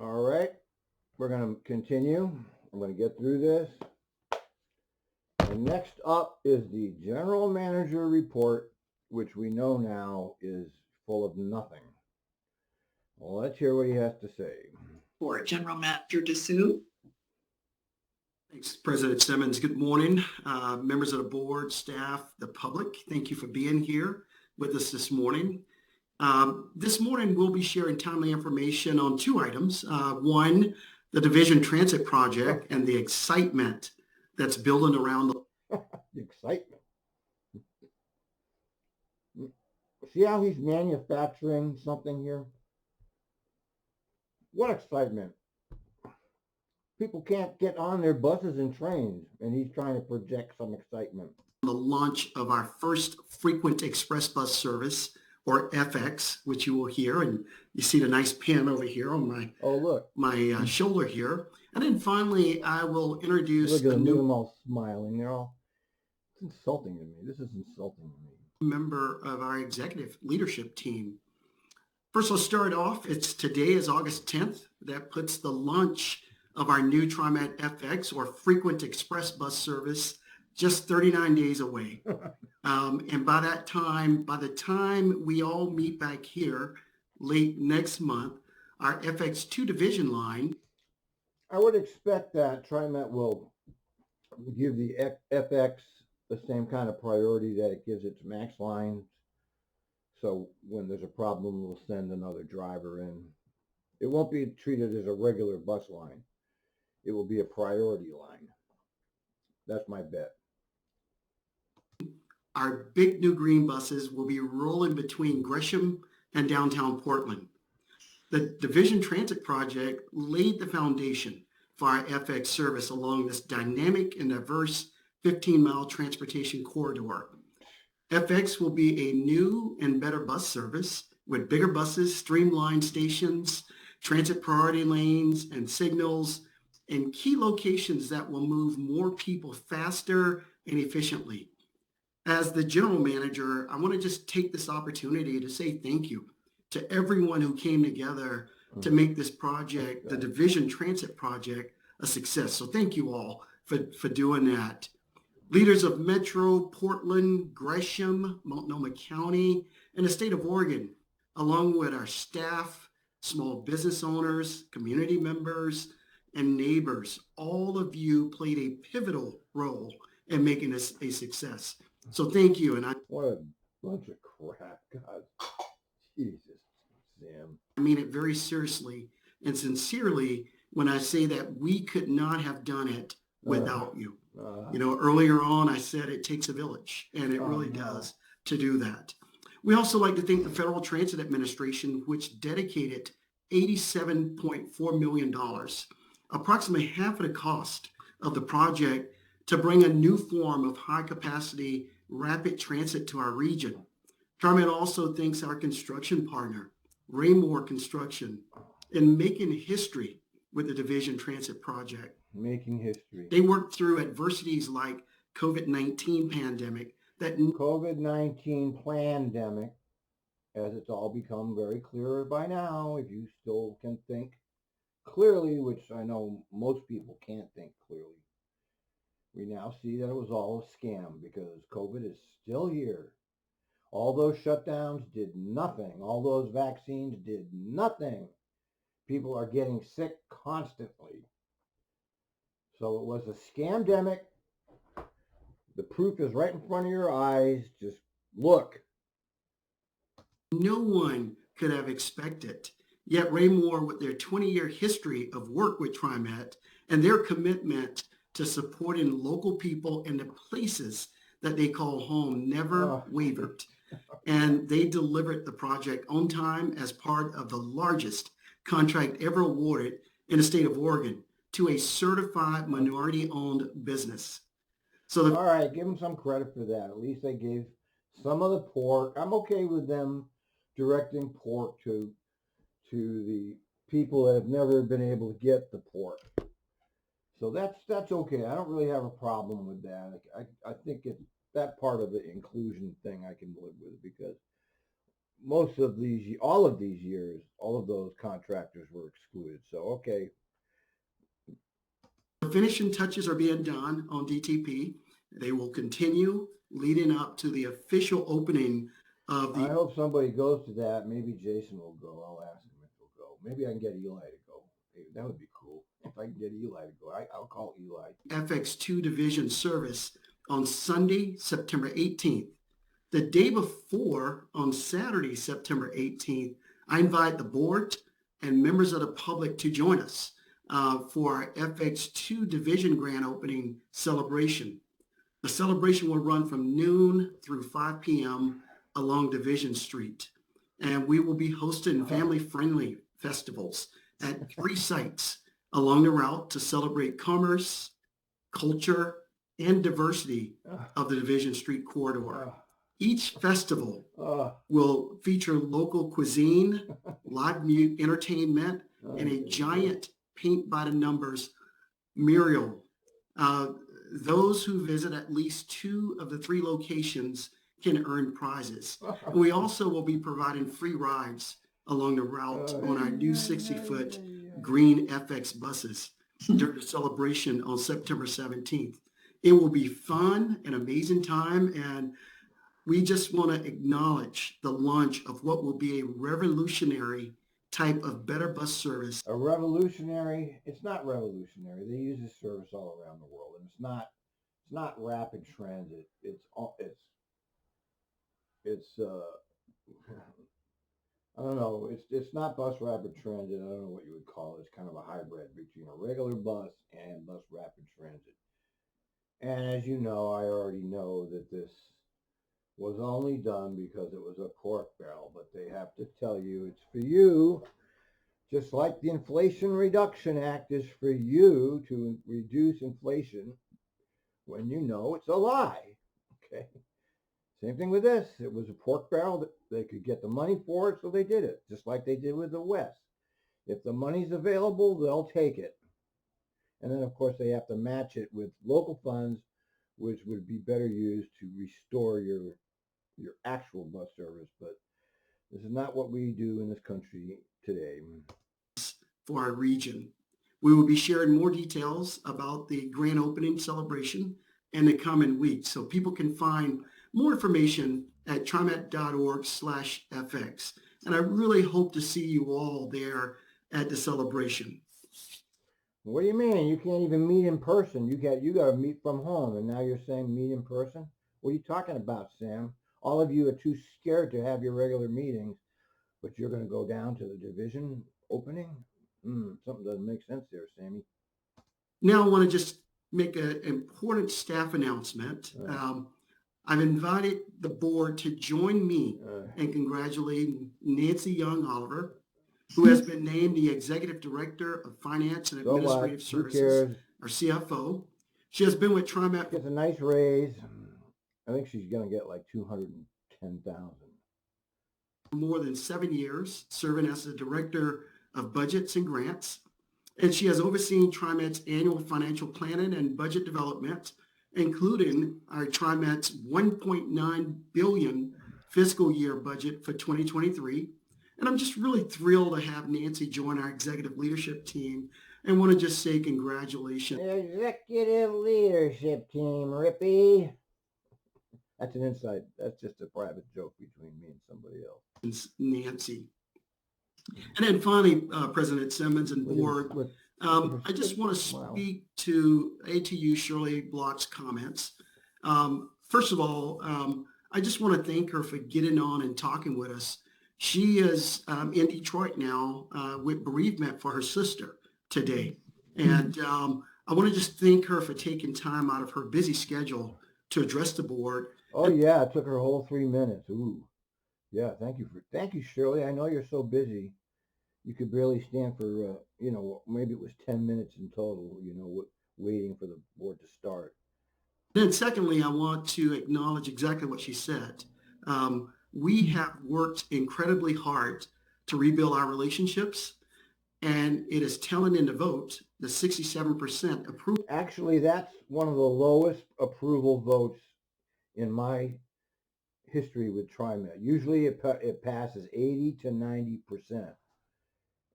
All right, we're going to continue. I'm going to get through this. And next up is the general manager report, which we know now is full of nothing. Well, let's hear what he has to say. For General Manager Dessou. Thanks, President Simmons. Good morning, members of the board, staff, the public. Thank you for being here with us this morning. This morning, we'll be sharing timely information on two items. One, the Division Transit Project and the excitement that's building around the excitement. See how he's manufacturing something here? What excitement. People can't get on their buses and trains, and he's trying to project some excitement. The launch of our first frequent express bus service, or FX, which you will hear, and you see the nice pin over here on my shoulder here. And then finally, I will introduce look at them all smiling. They're all, it's insulting to me. This is insulting to me. Member of our executive leadership team. First, let's start off. Today is August 10th. That puts the launch of our new Trimet FX, or frequent express bus service, just 39 days away. And by the time we all meet back here late next month, our FX2 division line. I would expect that Trimet will give the FX the same kind of priority that it gives its MAX lines. So when there's a problem, we'll send another driver in. It won't be treated as a regular bus line. It will be a priority line. That's my bet. Our big new green buses will be rolling between Gresham and downtown Portland. The Division Transit Project laid the foundation for our FX service along this dynamic and diverse 15-mile transportation corridor. FX will be a new and better bus service with bigger buses, streamlined stations, transit priority lanes, and signals, and key locations that will move more people faster and efficiently. As the general manager, I want to just take this opportunity to say thank you to everyone who came together to make this project, the Division Transit Project, a success. So thank you all for doing that. Leaders of Metro, Portland, Gresham, Multnomah County, and the state of Oregon, along with our staff, small business owners, community members, and neighbors, all of you played a pivotal role in making this a success. So thank you. And what a bunch of crap, God. Jesus, Sam. I mean it very seriously and sincerely when I say that we could not have done it without you. Earlier on, I said it takes a village, and it really does to do that. We also like to thank the Federal Transit Administration, which dedicated $87.4 million, approximately half of the cost of the project, to bring a new form of high-capacity rapid transit to our region. Trimet also thanks our construction partner, Raymore Construction, in making history with the Division Transit Project. Making history. They worked through adversities like COVID-19 pandemic. That COVID-19 pandemic, as it's all become very clear by now, if you still can think clearly, which I know most people can't think clearly. We now see that it was all a scam because COVID is still here. All those shutdowns did nothing. All those vaccines did nothing. People are getting sick constantly. So it was a scamdemic. The proof is right in front of your eyes. Just look. No one could have expected. Yet Raymore, with their 20-year history of work with Trimet and their commitment to supporting local people in the places that they call home, never wavered. And they delivered the project on time as part of the largest contract ever awarded in the state of Oregon to a certified minority-owned business. So all right, give them some credit for that. At least they gave some of the pork. I'm okay with them directing pork to the people that have never been able to get the pork. So that's okay. I don't really have a problem with that. I think it's that part of the inclusion thing I can live with, because most of all of these years, all of those contractors were excluded. So okay, The finishing touches are being done on DTP. They will continue leading up to the official opening of I the hope somebody goes to that. Maybe Jason will go. I'll ask him if he'll go. Maybe I can get Eli to go. Hey, that would be cool if I can get Eli to go. I'll call Eli. FX2 division service on Sunday, September 18th. The day before, on Saturday, September 18th, I invite the board and members of the public to join us for our FX2 division grand opening celebration. The celebration will run from noon through 5 p.m. along Division Street. And we will be hosting family-friendly festivals at 3 sites along the route to celebrate commerce, culture, and diversity of the Division Street corridor. Each festival will feature local cuisine, live entertainment, and a giant paint by the numbers mural. Those who visit at least 2 of the 3 locations can earn prizes. We also will be providing free rides along the route on our new 60-foot green FX buses during the celebration on September 17th. It will be fun, an amazing time, and we just want to acknowledge the launch of what will be a revolutionary type of better bus service. A revolutionary? It's not revolutionary. They use this service all around the world, and it's not rapid transit. It's I don't know. It's not bus rapid transit. I don't know what you would call it. It's kind of a hybrid between a regular bus and bus rapid transit. And as you know, I already know that this was only done because it was a pork barrel, but they have to tell you it's for you, just like the Inflation Reduction Act is for you to reduce inflation when you know it's a lie. Okay. Same thing with this. It was a pork barrel that they could get the money for it, so they did it, just like they did with the West. If the money's available, they'll take it. And then, of course, they have to match it with local funds, which would be better used to restore your actual bus service. But this is not what we do in this country today. For our region. We will be sharing more details about the grand opening celebration in the coming weeks, so people can find more information at trimet.org/FX. And I really hope to see you all there at the celebration. What do you mean? You can't even meet in person. You got to meet from home, and now you're saying meet in person? What are you talking about, Sam? All of you are too scared to have your regular meetings, but you're going to go down to the division opening? Something doesn't make sense there, Sammy. Now I want to just make an important staff announcement. I've invited the board to join me in congratulating Nancy Young Oliver, who has been named the Executive Director of Finance and Administrative Services, or CFO. She has been with Trimet. Gets a nice raise. I think she's going to get like $210,000. For more than 7 years, serving as the Director of Budgets and Grants. And she has overseen Trimet's annual financial planning and budget development, including our Trimet's $1.9 billion fiscal year budget for 2023. And I'm just really thrilled to have Nancy join our executive leadership team and want to just say congratulations. Executive leadership team, Rippy. That's an inside. That's just a private joke between me and somebody else. Nancy. And then finally, President Simmons and board, I just want to speak to ATU Shirley Block's comments. First of all, I just want to thank her for getting on and talking with us. She is in Detroit now with bereavement for her sister today. And I want to just thank her for taking time out of her busy schedule to address the board. Oh, yeah, it took her a whole 3 minutes. Ooh. Yeah, thank you, Shirley. I know you're so busy. You could barely stand for, maybe it was 10 minutes in total, waiting for the board to start. Then secondly, I want to acknowledge exactly what she said. We have worked incredibly hard to rebuild our relationships, and it is telling in the vote, the 67% approval. Actually, that's one of the lowest approval votes in my history with Trimet. Usually it passes 80 to 90%,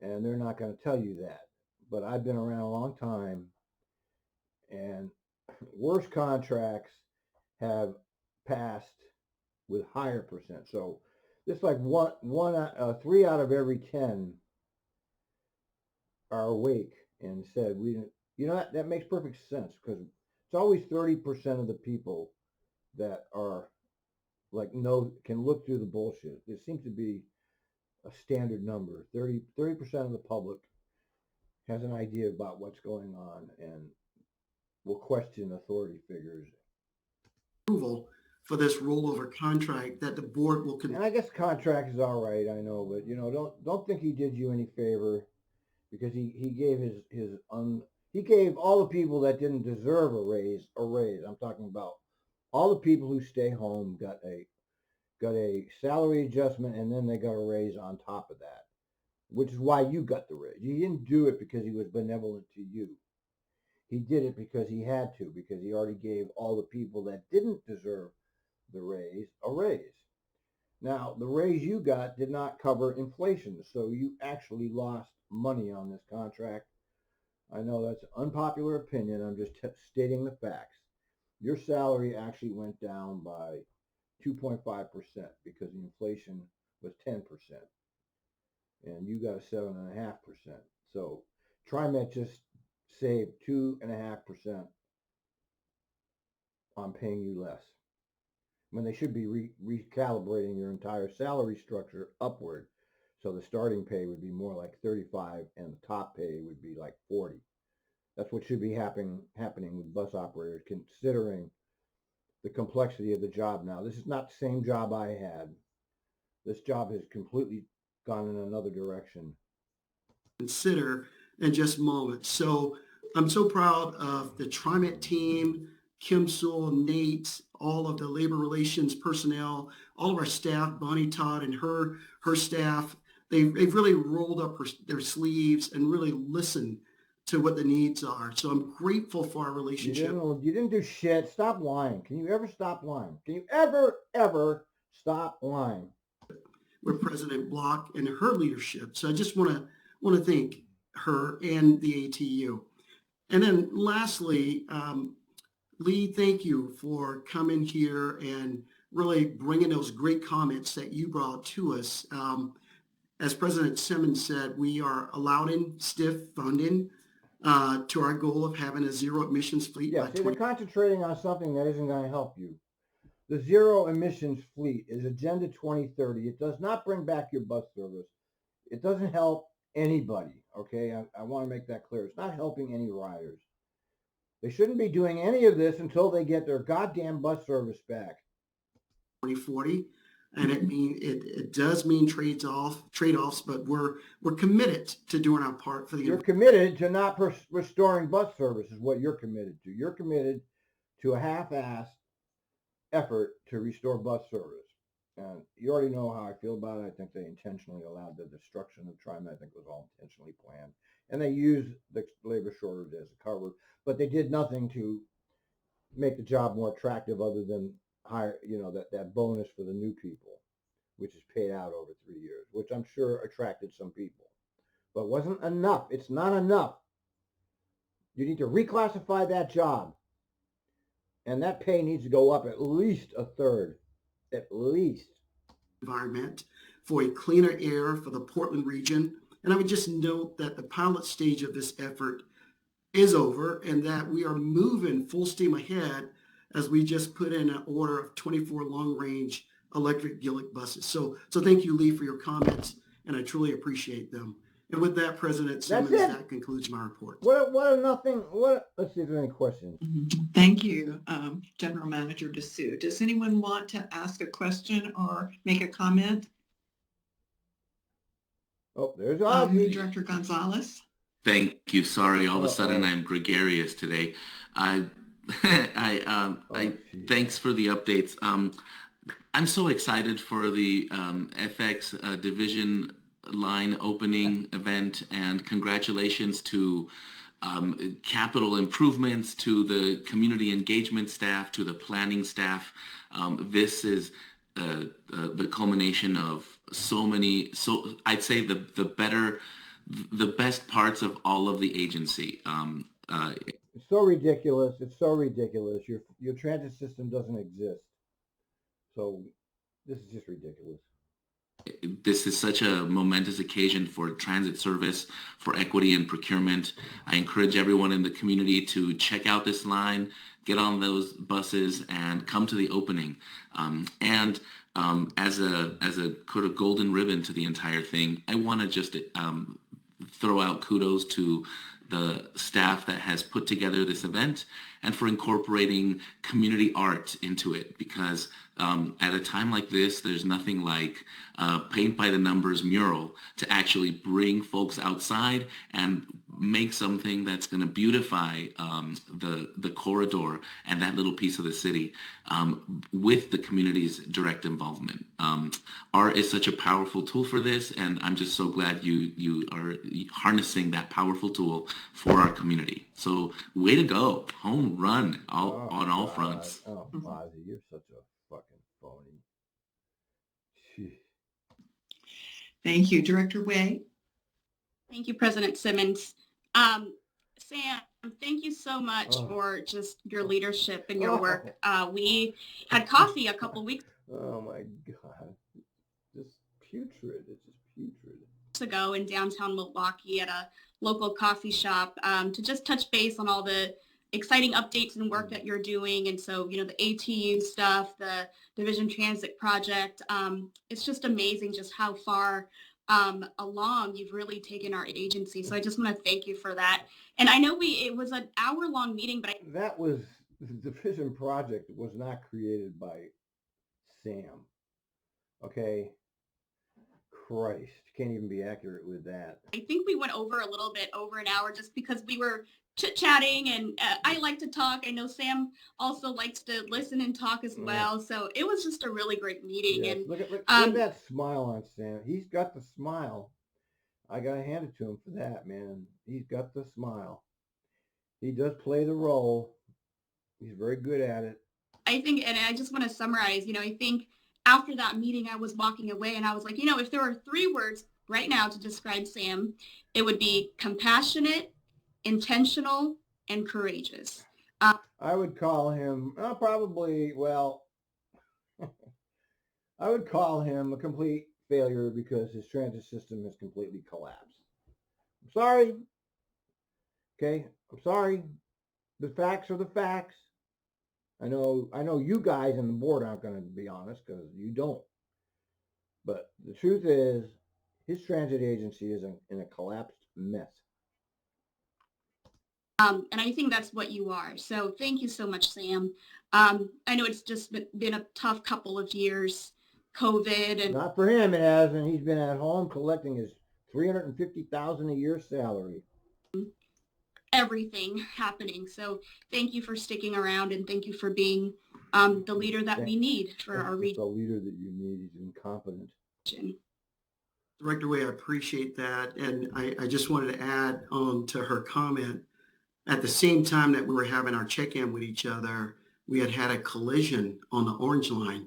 and they're not going to tell you that. But I've been around a long time, and worse contracts have passed with higher percent. So it's like three out of every 10 are awake and said we didn't. You know that makes perfect sense because it's always 30% of the people that are like no can look through the bullshit. It seems to be a standard number. 30% of the public has an idea about what's going on and will question authority figures. Approval for this rollover contract that the board will And I guess contract is all right, I know, but don't think he did you any favor because he gave he gave all the people that didn't deserve a raise a raise. I'm talking about all the people who stay home got a salary adjustment and then they got a raise on top of that, which is why you got the raise. He didn't do it because he was benevolent to you. He did it because he had to, because he already gave all the people that didn't deserve the raise a raise. Now, the raise you got did not cover inflation, so you actually lost money on this contract. I know that's an unpopular opinion. I'm just stating the facts. Your salary actually went down by 2.5% because the inflation was 10%, and you got a 7.5%. So TriMet just saved 2.5% on paying you less when they should be recalibrating your entire salary structure upward. So the starting pay would be more like 35 and the top pay would be like 40. That's what should be happening with bus operators, considering the complexity of the job now. This is not the same job I had. This job has completely gone in another direction. consider in just moments. So I'm so proud of the Trimet team, Kim Sewell, Nate, all of the labor relations personnel, all of our staff, Bonnie Todd and her staff. They've really rolled up their sleeves and really listened to what the needs are. So I'm grateful for our relationship. You didn't do shit. Stop lying. Can you ever stop lying? Can you ever stop lying? With President Block and her leadership. So I just want to thank her and the ATU. And then lastly, Lee, thank you for coming here and really bringing those great comments that you brought to us. As President Simmons said, we are allowing stiff funding to our goal of having a zero emissions fleet. Yeah, see, they're concentrating on something that isn't going to help you. The zero emissions fleet is Agenda 2030. It does not bring back your bus service. It doesn't help anybody, okay? I want to make that clear. It's not helping any riders. They shouldn't be doing any of this until they get their goddamn bus service back. 2040, and it does mean trade-offs, but we're committed to doing our part for the. You're committed to not restoring bus service is what you're committed to. You're committed to a half-assed effort to restore bus service. And you already know how I feel about it. I think they intentionally allowed the destruction of Trimet. I think it was all intentionally planned. And they used the labor shortage as a cover, but they did nothing to make the job more attractive other than hire, that bonus for the new people, which is paid out over 3 years, which I'm sure attracted some people, but wasn't enough. It's not enough. You need to reclassify that job. And that pay needs to go up at least a third, at least. Environment for a cleaner air for the Portland region. And I would just note that the pilot stage of this effort is over and that we are moving full steam ahead as we just put in an order of 24 long-range electric Gillick buses. So thank you, Lee, for your comments, and I truly appreciate them. And with that, President Simmons, that concludes my report. Let's see if there's any questions. Thank you, General Manager Dessou. Does anyone want to ask a question or make a comment? Oh, there's Director Gonzalez. Thank you. Sorry, all of a sudden I'm gregarious today. Thanks for the updates. I'm so excited for the FX division line opening event, and congratulations to capital improvements, to the community engagement staff, to the planning staff. This is the culmination of so many. So I'd say the best parts of all of the agency. It's so ridiculous. It's so ridiculous. Your transit system doesn't exist. So this is just ridiculous. This is such a momentous occasion for transit service, for equity and procurement. I encourage everyone in the community to check out this line, get on those buses, and come to the opening. As a sort of golden ribbon to the entire thing, I want to just throw out kudos to the staff that has put together this event and for incorporating community art into it, because at a time like this, there's nothing like paint by the numbers mural to actually bring folks outside and make something that's going to beautify the corridor and that little piece of the city with the community's direct involvement. Art is such a powerful tool for this, and I'm just so glad you are harnessing that powerful tool for our community. So way to go, home run on all fronts. Oh, Fozzie, you're such a fucking phony. Gee. Thank you. Director Way? Thank you, President Simmons. Sam, thank you so much for just your leadership and your work. We had coffee a couple weeks Oh my God. Just putrid. It's just putrid. ago in downtown Milwaukee at a local coffee shop to just touch base on all the exciting updates and work that you're doing. And so, you know, the ATU stuff, the Division Transit Project, it's just amazing just how far along you've really taken our agency. So I just want to thank you for that. And I know it was an hour-long meeting, but That was the Division Project was not created by Sam. Okay. Christ, can't even be accurate with that. I think we went over a little bit over an hour just because we were chit-chatting, and I like to talk. I know Sam also likes to listen and talk as well. So it was just a really great meeting. Yes, And look at that smile on Sam. He's got the smile. I gotta hand it to him for that, man. He's got the smile. He does play the role. He's very good at it. I think, and I just want to summarize, you know, I think after that meeting, I was walking away and I was like, you know, if there were 3 words right now to describe Sam, it would be compassionate, intentional, and courageous. I would call him probably, well, I would call him a complete failure because his transit system has completely collapsed. I'm sorry. Okay, I'm sorry. The facts are the facts. I know you guys on the board aren't going to be honest because you don't. But the truth is, his transit agency is in a collapsed mess. And I think that's what you are. So thank you so much, Sam. I know it's just been a tough couple of years, COVID, and Not for him, it hasn't. He's been at home collecting his $350,000 a year salary. everything happening. So thank you for sticking around, and thank you for being the leader that we need for our region. The leader that you need. He's incompetent. Director Way, I appreciate that. And I just wanted to add on to her comment. At the same time that we were having our check-in with each other, we had a collision on the Orange Line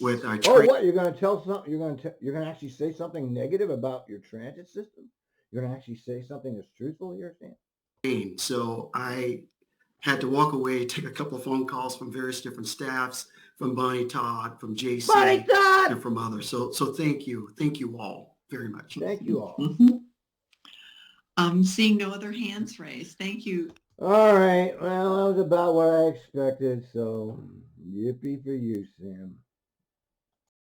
with our Oh, what? You're going to tell something? You're going to actually say something negative about your transit system? You're going to actually say something that's truthful here, Sam? So I had to walk away, take a couple of phone calls from various different staffs, from Bonnie Todd, from JC, Bonnie Todd! and from others. So thank you. Thank you all very much. Thank you all. Seeing no other hands raised. Thank you. All right. Well, that was about what I expected. So yippee for you, Sam.